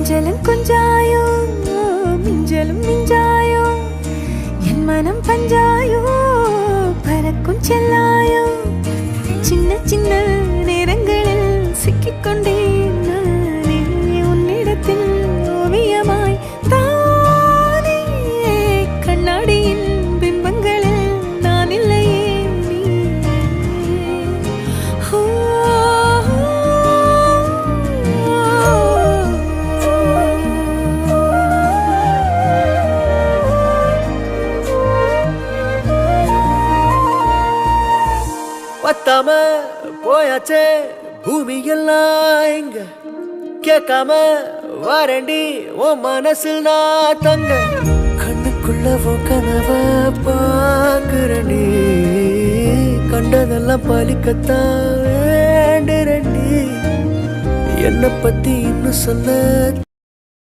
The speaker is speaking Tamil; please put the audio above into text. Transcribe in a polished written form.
கொஞ்சலும் கொஞ்சாயோ மிஞ்சலும் மிஞ்சாயோ என் மனம் பஞ்சாயோ பறக்கும் செல்லாயோ சின்ன சின்ன நேரங்களில் சிக்கிக்கொண்டேன் நானே உன்னிடத்தில் ஓவியமாய் தானே கண்ணாடியின் பிம்பங்களில் நான் இல்லையே நீ பத்தாம போயாச்சே பூமி எல்லாம் இங்க கேட்காம வாரண்டி உன் மனசில் நான் தங்க கண்ணுக்குள்ள கனவ பாக்குறண்டி கண்டதெல்லாம் பலிக்கத்தான் வேண்டுறண்டி என்னை பத்தி இன்னும் சொல்ல